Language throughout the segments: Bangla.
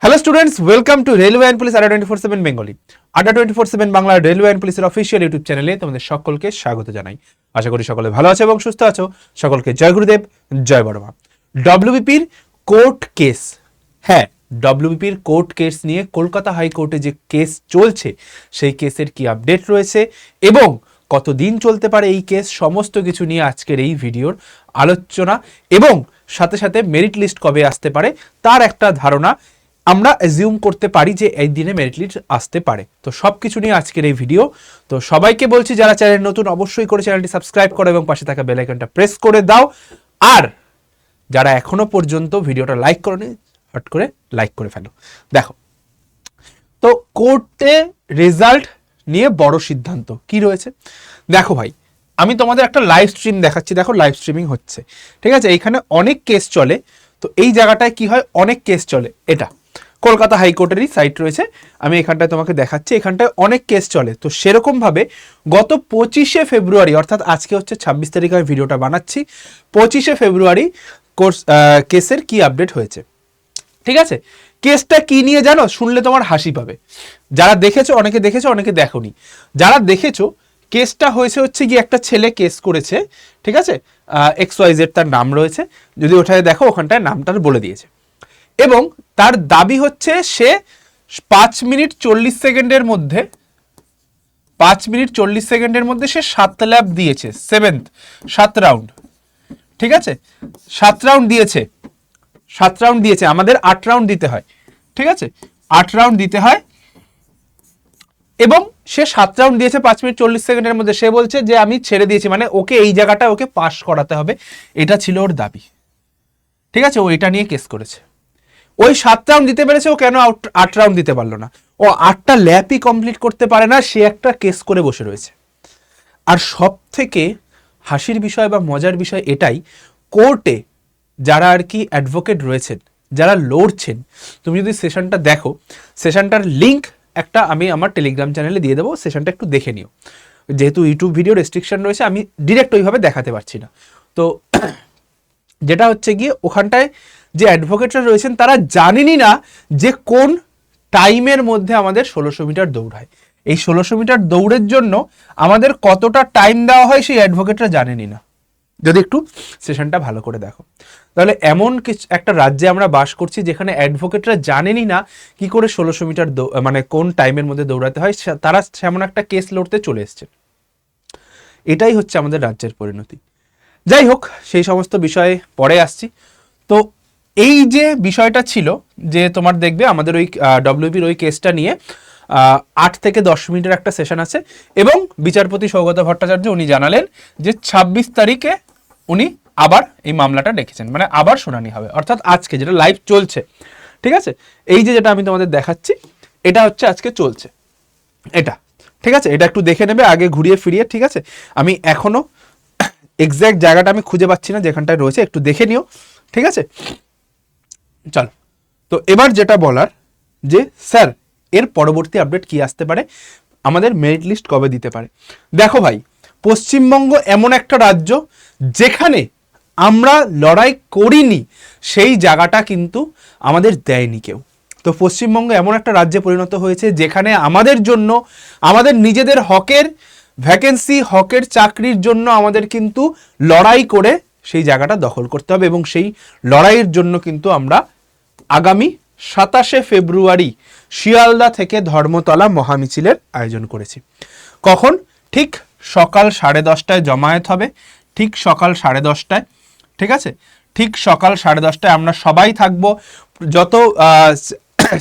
Hello students, welcome to railway and police আড্ডা 24/7 বেঙ্গলি। আড্ডা 24/7 বাংলা রেলওয়ে অ্যান্ড পুলিশের অফিসিয়াল ইউটিউব চ্যানেলে তোমাদের সকলকে স্বাগত জানাই। আশা করি সকলে ভালো আছো এবং সুস্থ আছো। সকলকে জয় গুরুদেব, জয় বড়মা। ডব্লিউবিপির কোর্ট কেস, হ্যাঁ ডব্লিউবিপির কোর্ট কেস নিয়ে কলকাতা হাইকোর্টে যে কেস চলছে সেই কেসের কি আপডেট রয়েছে এবং কতদিন চলতে পারে এই কেস, সমস্ত কিছু নিয়ে আজকের এই ভিডিওর আলোচনা এবং সাথে সাথে মেরিট লিস্ট কবে আসতে পারে তার একটা ধারণা আমরা অ্যাজিউম করতে পারি যে এই দিনে মেরিট লিস্ট আসতে পারে। তো সব কিছু নিয়ে আজকের এই ভিডিও। তো সবাইকে বলছি যারা চ্যানেল নতুন অবশ্যই করে চ্যানেলটি সাবস্ক্রাইব করো এবং পাশে থাকা বেল আইকনটা প্রেস করে দাও। আর যারা এখনো পর্যন্ত ভিডিওটা লাইক করোনি হট করে লাইক করে ফেলো। দেখো, তো কোর্টে রেজাল্ট নিয়ে বড় সিদ্ধান্ত কি রয়েছে। দেখো ভাই, আমি তোমাদের একটা লাইভ স্ট্রিম দেখাচ্ছি। দেখো লাইভ স্ট্রিমিং হচ্ছে, ঠিক আছে। এইখানে অনেক কেস চলে। তো এই জায়গাটায় কি হয়, অনেক কেস চলে। এটা কলকাতা হাইকোর্টেরই সাইট রয়েছে, আমি এখানটায় তোমাকে দেখাচ্ছি। এখানটায় অনেক কেস চলে। তো সেরকমভাবে গত 25শে ফেব্রুয়ারি, অর্থাৎ আজকে হচ্ছে 26 তারিখে আমি ভিডিওটা বানাচ্ছি, 25শে ফেব্রুয়ারি কেসের কি আপডেট হয়েছে, ঠিক আছে। কেসটা কি নিয়ে জানো, শুনলে তোমার হাসি পাবে। যারা দেখেছো, অনেকে দেখেছো অনেকে দেখোনি। যারা দেখেছো, কেসটা হয়েছে হচ্ছে কি, একটা ছেলে কেস করেছে, ঠিক আছে। XYZ তার নাম রয়েছে, যদি ওঠায় দেখো ওখানটায় নামটা বলে দিয়েছে। এবং তার দাবি হচ্ছে সে 5 মিনিট 40 সেকেন্ডের মধ্যে 5 মিনিট 40 সেকেন্ডের মধ্যে সে 7 ল্যাপ দিয়েছে। 7 রাউন্ড, ঠিক আছে। 7 রাউন্ড দিয়েছে, 7 রাউন্ড দিয়েছে। আমাদের 8 রাউন্ড দিতে হয়, ঠিক আছে। 8 রাউন্ড দিতে হয় এবং সে 7 রাউন্ড দিয়েছে 5 মিনিট 40 সেকেন্ডের মধ্যে। সে বলছে যে আমি ছেড়ে দিয়েছি, মানে ওকে এই জায়গাটা ওকে পাস করাতে হবে, এটা ছিল ওর দাবি, ঠিক আছে। ও এটা নিয়ে কেস করেছে। ওই 7 রাউন্ড দিতে পেরেছে, ও কেন 8 রাউন্ড দিতে পারলো না? ও 8টা ল্যাপই কমপ্লিট করতে পারে না, সে একটা কেস করে বসে রয়েছে। আর সব থেকে হাসির বিষয় বা মজার বিষয় এটাই, কোর্টে যারা আর কি অ্যাডভোকেট রয়েছেন, যারা লড়ছেন, তুমি যদি সেশনটা দেখো, সেশনটার লিঙ্ক একটা আমি আমার টেলিগ্রাম চ্যানেলে দিয়ে দেবো, সেশনটা একটু দেখে নিও। যেহেতু ইউটিউব ভিডিও রেস্ট্রিকশন রয়েছে, আমি ডিরেক্ট ওইভাবে দেখাতে পারছি না। তো যেটা হচ্ছে গিয়ে, ওখানটায় যে অ্যাডভোকেটরা রয়েছেন তারা জানেনই না যে কোন টাইমের মধ্যে আমাদের 1600 মিটার দৌড়ায়। এই 1600 মিটার দৌড়ের জন্য আমাদের কতটা টাইম দেওয়া হয় সেই অ্যাডভোকেটরা জানেনই না। যদি একটু সেশনটা ভালো করে দেখো, তাহলে এমন কিছু একটা রাজ্যে আমরা বাস করছি যেখানে অ্যাডভোকেটরা জানেনই না কি করে 1600 মিটার মানে কোন টাইমের মধ্যে দৌড়াতে হয়। তারা সেমন একটা কেস লড়তে চলে এসছে। এটাই হচ্ছে আমাদের রাজ্যের পরিণতি। যাই হোক, সেই সমস্ত বিষয়ে পরে আসছি। তো এই যে বিষয়টা ছিল যে তোমার দেখবে আমাদের ওই ডব্লিউবির ওই কেসটা নিয়ে 8 থেকে 10 মিনিটের একটা সেশন আছে এবং বিচারপতি সৌগত ভট্টাচার্য উনি জানালেন যে 26 তারিখে উনি আবার এই মামলাটা ডেকেছেন, মানে আবার শুনানি হবে, অর্থাৎ আজকে যেটা লাইভ চলছে, ঠিক আছে। এই যে যেটা আমি তোমাদের দেখাচ্ছি, এটা হচ্ছে আজকে চলছে, এটা, ঠিক আছে। এটা একটু দেখে নেবে আগে ঘুরিয়ে ফিরিয়ে, ঠিক আছে। আমি এখনো এক্স্যাক্ট জায়গাটা আমি খুঁজে পাচ্ছি না যেখানটায় রয়েছে, একটু দেখে নিও, ঠিক আছে। চলো, তো এবার যেটা বলার যে স্যার এর পরবর্তী আপডেট কি আসতে পারে, আমাদের মেরিট লিস্ট কবে দিতে পারে। দেখো ভাই, পশ্চিমবঙ্গ এমন একটা রাজ্য যেখানে আমরা লড়াই করিনি, সেই জায়গাটা কিন্তু আমাদের দেয়নি কেউ। তো পশ্চিমবঙ্গ এমন একটা রাজ্যে পরিণত হয়েছে যেখানে আমাদের জন্য, আমাদের নিজেদের হকের ভ্যাকেন্সি, হকের চাকরির জন্য আমাদের কিন্তু লড়াই করে সেই জায়গাটা দখল করতে হবে এবং সেই লড়াইয়ের জন্য কিন্তু আমরা আগামী 27শে ফেব্রুয়ারি শিয়ালদা থেকে ধর্মতলা মহামিছিলের আয়োজন করেছি। কখন? ঠিক সকাল 10:30টায় জমায়েত হবে, ঠিক সকাল 10:30টায়, ঠিক আছে। ঠিক সকাল 10:30টায় আমরা সবাই থাকবো, যত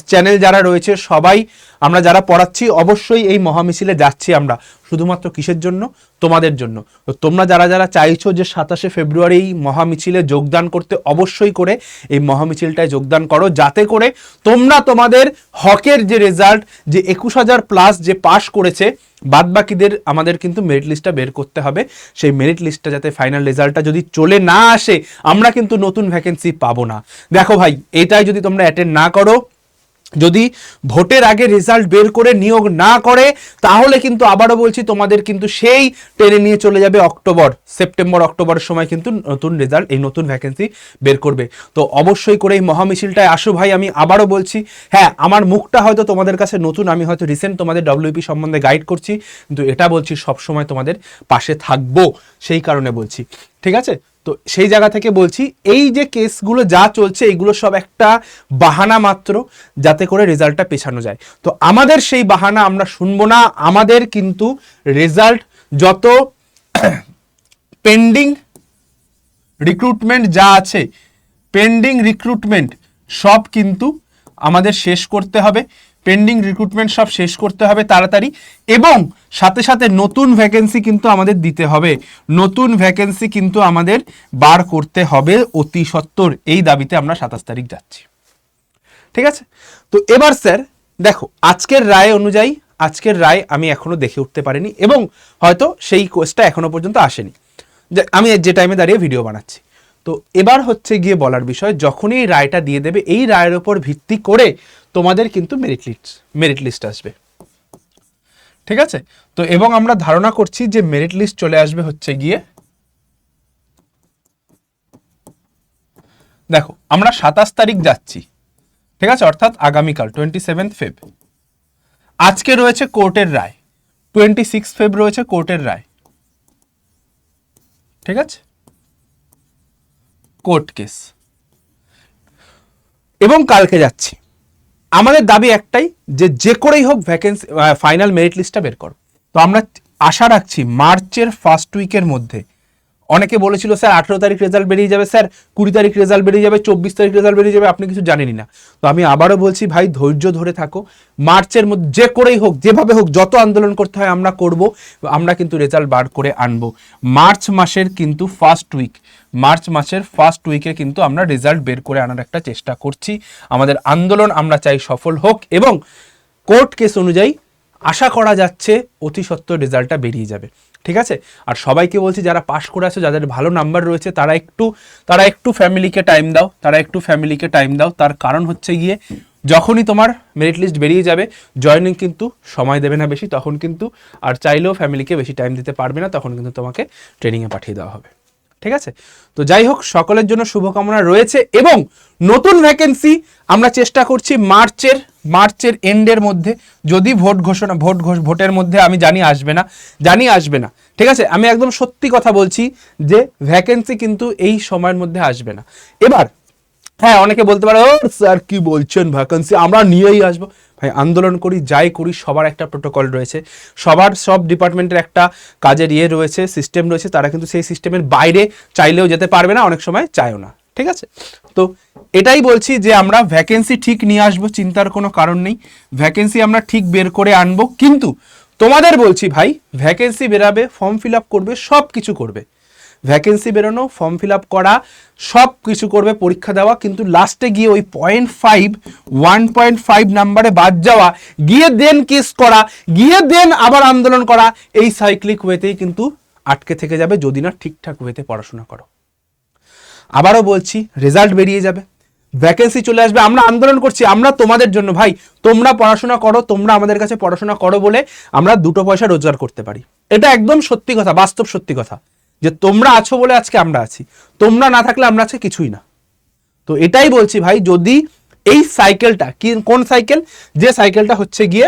চ্যানেল যারা রয়েছে সবাই, আমরা যারা পড়াচ্ছি অবশ্যই এই মহামিছিলে যাচ্ছি আমরা শুধুমাত্র কিসের জন্য? তোমাদের জন্য। তো তোমরা যারা যারা চাইছো যে 27শে ফেব্রুয়ারি এই মহামিছিলে যোগদান করতে, অবশ্যই করে এই মহামিছিলটায় যোগদান করো, যাতে করে তোমরা তোমাদের হকের যে রেজাল্ট, যে 21,000+ যে পাস করেছে, বাদবাকিদের আমাদের কিন্তু মেরিট লিস্টটা বের করতে হবে। সেই মেরিট লিস্টটা যাতে ফাইনাল রেজাল্টটা যদি চলে না আসে, আমরা কিন্তু নতুন ভ্যাকেন্সি পাবো না। দেখো ভাই, এটাই যদি তোমরা অ্যাটেন্ড না করো, যদি ভোটের আগে রেজাল্ট বের করে নিয়োগ না করে তাহলে কিন্তু আবারও বলছি তোমাদের কিন্তু সেই টেনে নিয়ে চলে যাবে সেপ্টেম্বর অক্টোবরের সময় কিন্তু নতুন রেজাল্ট, এই নতুন ভ্যাকেন্সি বের করবে। তো অবশ্যই করে এই মহামিছিলটায় আসো ভাই। আমি আবারও বলছি, হ্যাঁ আমার মুখটা হয়তো তোমাদের কাছে নতুন, আমি হয়তো রিসেন্ট তোমাদের ডব্লিউপি সম্বন্ধে গাইড করছি, কিন্তু এটা বলছি সবসময় তোমাদের পাশে থাকবো, সেই কারণে বলছি, ঠিক আছে? তো সেই জায়গা থেকে বলছি এই যে কেসগুলো যা চলছে এইগুলো সব একটা বাহানা মাত্র, যাতে করে রেজাল্টটা পেছানো যায়। তো আমাদের সেই বাহানা আমরা শুনবো না। আমাদের কিন্তু রেজাল্ট যত পেন্ডিং রিক্রুটমেন্ট যা আছে, পেন্ডিং রিক্রুটমেন্ট সব কিন্তু আমাদের শেষ করতে হবে, পেন্ডিং রিক্রুটমেন্ট সব শেষ করতে হবে তাড়াতাড়ি, এবং সাথে সাথে নতুন ভ্যাকেন্সি কিন্তু আমাদের দিতে হবে, নতুন ভ্যাকেন্সি কিন্তু আমাদের বার করতে হবে অতি সত্বর। এই দাবিতে আমরা 27 তারিখ যাচ্ছি, ঠিক আছে? তো এবার স্যার দেখো, আজকের রায় অনুযায়ী, আজকের রায় আমি এখনো দেখে উঠতে পারিনি এবং হয়তো সেই কোর্সটা এখনো পর্যন্ত আসেনি, যে আমি যে টাইমে দাঁড়িয়ে ভিডিও বানাচ্ছি। তো এবার হচ্ছে গিয়ে বলার বিষয়, যখনই এই রায়টা দিয়ে দেবে এই রায়ের উপর ভিত্তি করে তোমাদের কিন্তু মেরিট লিস্ট আসবে, ঠিক আছে? তো এবং আমরা ধারণা করছি যে মেরিট লিস্ট চলে আসবে হচ্ছে গিয়ে, দেখো আমরা 27 তারিখ যাচ্ছি, ঠিক আছে, অর্থাৎ আগামীকাল 27 ফেব। আজকে রয়েছে কোর্টের রায়, 26 ফেব রয়েছে কোর্টের রায়, ঠিক আছে, কোর্ট কেস, এবং কালকে যাচ্ছি। আমাদের দাবি একটাই, যে করেই হোক ভ্যাকেন্সি ফাইনাল মেরিট লিস্টটা বের করো। তো আমরা আশা রাখছি মার্চের ফার্স্ট উইকের মধ্যে। অনেকে বলেছিল স্যার 18 তারিখ রেজাল্ট বেরিয়ে যাবে, স্যার 20 তারিখ রেজাল্ট বেরিয়ে যাবে, 24 তারিখ রেজাল্ট বেরিয়ে যাবে, আপনি কিছু জানেনই না। তো আমি আবারও বলছি ভাই, ধৈর্য ধরে থাকো, মার্চের মধ্যে যে করেই হোক, যেভাবে হোক, যত আন্দোলন করতে হয় আমরা করব, আমরা কিন্তু রেজাল্ট বার করে আনবো। মার্চ মাসের কিন্তু মার্চ মাসের ফার্স্ট উইকে কিন্তু আমরা রেজাল্ট বের করে আনার একটা চেষ্টা করছি। আমাদের আন্দোলন আমরা চাই সফল হোক, এবং কোর্ট কেস অনুযায়ী আশা করা যাচ্ছে অতি সত্বর রেজাল্টটা বেরিয়ে যাবে, ঠিক আছে? আর সবাইকে বলছি, যারা পাশ করে আছে, যাদের ভালো নাম্বার রয়েছে, তারা একটু ফ্যামিলিকে টাইম দাও। তার কারণ হচ্ছে গিয়ে, যখনই তোমার মেরিট লিস্ট বেরিয়ে যাবে, জয়েনিং কিন্তু সময় দেবে না বেশি, তখন কিন্তু আর চাইলেও ফ্যামিলিকে বেশি টাইম দিতে পারবে না, তখন কিন্তু তোমাকে ট্রেনিংয়ে পাঠিয়ে দেওয়া হবে, ঠিক আছে? তো যাই হোক, সকলের জন্য শুভকামনা রয়েছে, এবং নতুন ভ্যাকেন্সি আমরা চেষ্টা করছি মার্চের এন্ডের মধ্যে, যদি ভোটের মধ্যে, আমি জানি আসবে না, ঠিক আছে? আমি একদম সত্যি কথা বলছি যে ভ্যাকেন্সি কিন্তু এই সময়ের মধ্যে আসবে না। এবার হ্যাঁ, অনেকে বলতে পারে, ও স্যার কি বলছেন, ভ্যাকেন্সি আমরা নিয়েই আসবো। ভাই, আন্দোলন করি, যাই করি, সবার একটা প্রোটোকল রয়েছে, সব ডিপার্টমেন্টের একটা কাজের রয়েছে, সিস্টেম রয়েছে, তারা কিন্তু সেই সিস্টেমের বাইরে চাইলেও যেতে পারবে না, অনেক সময় চায়ও না, ঠিক আছে? তো এটাই বলছি যে আমরা ভ্যাকেন্সি ঠিক নিয়ে আসবো, চিন্তার কোনো কারণ নেই, ভ্যাকেন্সি আমরা ঠিক বের করে আনবো। কিন্তু তোমাদের বলছি ভাই, ভ্যাকেন্সি বেরাবে, ফর্ম ফিল আপ করবে, সব কিছু করবে, ভ্যাকেন্সি বেরোনো, ফর্ম ফিল আপ করা, সব কিছু করবে, পরীক্ষা দেওয়া, কিন্তু লাস্টে গিয়ে ওই 1.5 নাম্বারে বাদ যাওয়া, গিয়ে দেন কেস করা, গিয়ে দেন আবার আন্দোলন করা, এই সাইক্লিক ওয়েতেই কিন্তু আটকে থেকে যাবে, যদি না ঠিকঠাক ওয়েতে পড়াশোনা করো। আবারও বলছি, রেজাল্ট বেরিয়ে যাবে, ভ্যাকেন্সি চলে আসবে, আমরা আন্দোলন করছি, আমরা তোমাদের জন্য ভাই, তোমরা পড়াশোনা করো, তোমরা আমাদের কাছে পড়াশোনা করো বলে আমরা 2 পয়সা রোজগার করতে পারি। এটা একদম সত্যি কথা, বাস্তব সত্যি কথা, যে তোমরা আছো বলে আজকে আমরা আছি, তোমরা না থাকলে আমরা আজকে কিছুই না। তো এটাই বলছি ভাই, যদি এই সাইকেলটা, কোন সাইকেল, যে সাইকেলটা হচ্ছে গিয়ে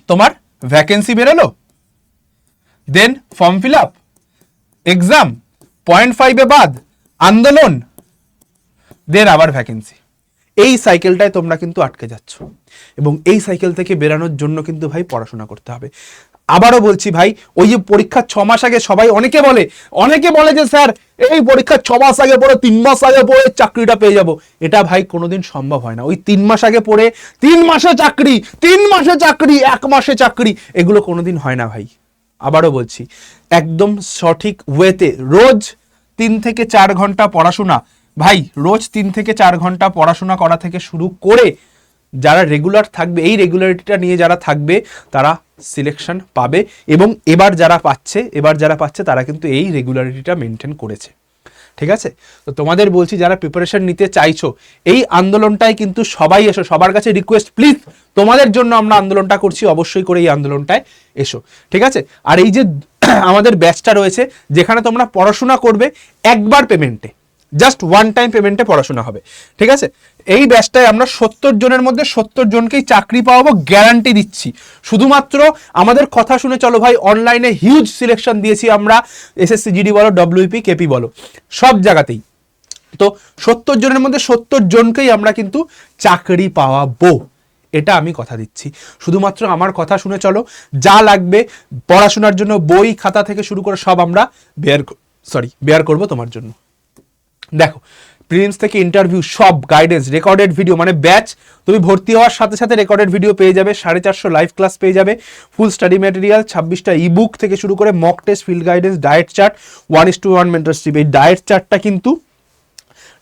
তোমার ভ্যাকেন্সি বেরোলো, দেন ফর্ম ফিল আপ, এক্সাম, 0.5 বাদ, আন্দোলন, দেন আবার ভ্যাকেন্সি, এই সাইকেলটায় তোমরা কিন্তু আটকে যাচ্ছ, এবং এই সাইকেল থেকে বেরানোর জন্য কিন্তু ভাই পড়াশোনা করতে হবে। আবারও বলছি ভাই, ওই যে পরীক্ষার 6 মাস আগে সবাই অনেকে বলে যে স্যার এই পরীক্ষার 6 মাস আগে পড়ে, 3 মাস আগে পড়ে চাকরিটা পেয়ে যাব, এটা ভাই কোনোদিন সম্ভব হয় না। ওই 3 মাস আগে পড়ে 3 মাসে চাকরি, 1 মাসে চাকরি, এগুলো কোনোদিন হয় না ভাই। আবারও বলছি, একদম সঠিক ওয়েতে রোজ 3 থেকে 4 ঘন্টা পড়াশোনা, ভাই রোজ 3 থেকে 4 ঘন্টা পড়াশোনা করা থেকে শুরু করে যারা রেগুলার থাকবে, এই রেগুলারিটিটা নিয়ে যারা থাকবে, তারা সিলেকশন পাবে, এবং এবার যারা পাচ্ছে তারা কিন্তু এই রেগুলারিটিটা মেনটেন করেছে, ঠিক আছে? তো তোমাদের বলছি যারা প্রিপারেশন নিতে চাইছো এই আন্দোলনটায় কিন্তু সবাই এসো, সবার কাছে রিকোয়েস্ট প্লিজ, তোমাদের জন্য আমরা আন্দোলনটা করছি, অবশ্যই করে এই আন্দোলনটায় এসো, ঠিক আছে? আর এই যে আমাদের ব্যাচটা রয়েছে যেখানে তোমরা পড়াশোনা করবে একবার পেমেন্টে, জাস্ট ওয়ান টাইম পেমেন্টে পড়াশোনা হবে, ঠিক আছে? এই ব্যাচটায় আমরা 70 জনের মধ্যে 70 জনকেই চাকরি পাওয়াবো, গ্যারান্টি দিচ্ছি। শুধুমাত্র আমাদের কথা শুনে চলো ভাই, অনলাইনে হিউজ সিলেকশন দিয়েছি আমরা, এসএসসি জিডি বলো, ডব্লিউপি কেপি বলো, সব জায়গাতেই। তো 70 জনের মধ্যে 70 জনকেই আমরা কিন্তু চাকরি পাওয়াবো, এটা আমি কথা দিচ্ছি। শুধুমাত্র আমার কথা শুনে চলো, যা লাগবে পড়াশোনার জন্য বই খাতা থেকে শুরু করে সব আমরা বেয়ার করব তোমার জন্য। দেখো, প্রিলিমস থেকে ইন্টারভিউ সব গাইডেন্স, রেকর্ডেড ভিডিও, মানে ব্যাচ তুমি ভর্তি হওয়ার সাথে সাথে রেকর্ডেড ভিডিও পেয়ে যাবে, 450 লাইভ ক্লাস পেয়ে যাবে, ফুল স্টাডি ম্যাটেরিয়াল, 26টা ইবুক থেকে শুরু করে mock test, field guidance, diet chart, 1:1 mentorship. এই ডায়েট চার্টটা কিন্তু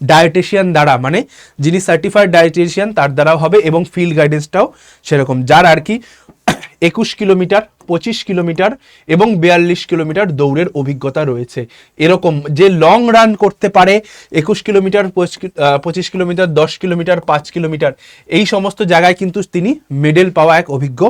ডায়েটিশিয়ান দ্বারা, মানে যিনি সার্টিফাইড ডায়েটিশিয়ান তার দ্বারাও হবে, এবং ফিল্ড গাইডেন্সটাও সেরকম, যার আর কি 21 কিলোমিটার, 25 কিলোমিটার এবং 42 কিলোমিটার দৌড়ের অভিজ্ঞতা রয়েছে। এরকম যে লং রান করতে পারে 21 কিলোমিটার, 25 কিলোমিটার, 10 কিলোমিটার, 5 কিলোমিটার, এই সমস্ত জায়গায় কিন্তু তিনি মেডেল পাওয়া এক অভিজ্ঞ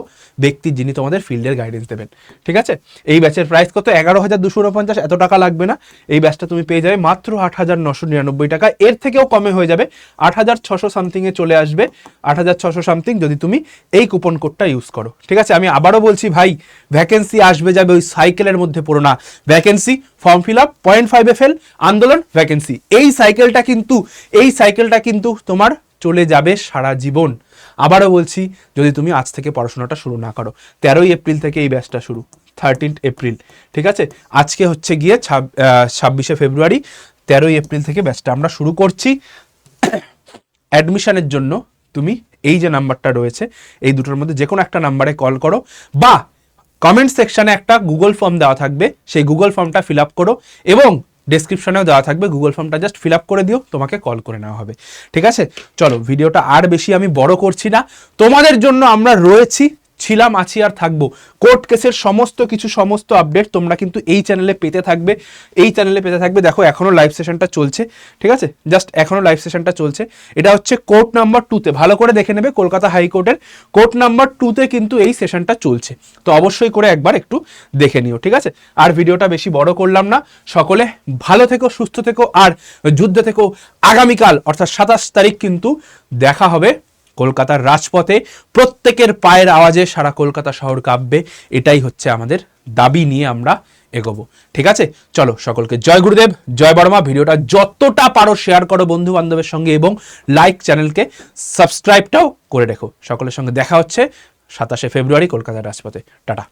ব্যক্তি, যিনি তোমাদের ফিল্ডের গাইডেন্স দেবেন, ঠিক আছে? এই ব্যাচের প্রাইস কত? 11,249, এত টাকা লাগবে না। এই ব্যাচটা তুমি পেয়ে যাবে মাত্র 8,999 টাকা, এর থেকেও কমে হয়ে যাবে, 8,600 সামথিংয়ে চলে আসবে, 8,600 সামথিং যদি তুমি এই কুপন কোডটা ইউজ করো, ঠিক আছে? আমি আবারও বলছি ভাই, ভ্যাকেন্সি আসবে যাবে, ওই সাইকেলের মধ্যে পড়ো না। Vacancy, form fill up, 0.5 FL, আন্দোলন, ভ্যাকেন্সি, এই সাইকেলটা কিন্তু তোমার চলে যাবে সারা জীবন। আবারও বলছি, যদি তুমি আজ থেকে পড়াশোনাটা শুরু না করো, 13ই এপ্রিল থেকে এই ব্যাচটা শুরু, 13th এপ্রিল, ঠিক আছে? আজকে হচ্ছে গিয়ে 26শে ফেব্রুয়ারি, 13ই এপ্রিল থেকে ব্যাচটা আমরা শুরু করছি। অ্যাডমিশনের জন্য তুমি এই যে নাম্বারটা রয়েছে, এই দুটোর মধ্যে যে কোনো একটা নাম্বারে কল করো, বা কমেন্ট সেকশনে একটা গুগল ফর্ম দেওয়া থাকবে, সেই গুগল ফর্মটা ফিল আপ করো, এবং ডেসক্রিপশনেও দেওয়া থাকবে, গুগল ফর্মটা জাস্ট ফিল আপ করে দিও, তোমাকে কল করে নেওয়া হবে, ঠিক আছে? চলো, ভিডিওটা আর বেশি আমি বড় করছি না, তোমাদের জন্য আমরা রয়েছি, ছিলাম, আছি আর থাকবো। কোর্ট কেসের সমস্ত আপডেট তোমরা কিন্তু এই চ্যানেলে পেতে থাকবে। দেখো, এখনো লাইভ সেশনটা চলছে, ঠিক আছে? জাস্ট এখনো লাইভ সেশনটা চলছে। এটা হচ্ছে কোর্ট নাম্বার 2তে, ভালো করে দেখে নেবে, কলকাতা হাইকোর্টের কোর্ট নাম্বার 2তে কিন্তু এই সেশনটা চলছে। তো অবশ্যই করে একবার একটু দেখে নিও, ঠিক আছে? আর ভিডিওটা বেশি বড় করলাম না, সকলে ভালো থেকো, সুস্থ থেকো, আর যুদ্ধ থেকো। আগামীকাল অর্থাৎ 27 তারিখ কিন্তু দেখা হবে কলকাতার রাজপথে, প্রত্যেকের পায়ের আওয়াজে সারা কলকাতা শহর কাঁপবে, এটাই হচ্ছে আমাদের দাবি নিয়ে আমরা এগোবো, ঠিক আছে? চলো, সকলকে জয় গুরুদেব, জয় বড়মা। ভিডিওটা যতটা পারো শেয়ার করো বন্ধু বান্ধবের সঙ্গে, এবং লাইক, চ্যানেলকে সাবস্ক্রাইবটাও করে রেখো। সকলের সঙ্গে দেখা হচ্ছে 27শে ফেব্রুয়ারি কলকাতার রাজপথে। টাটা।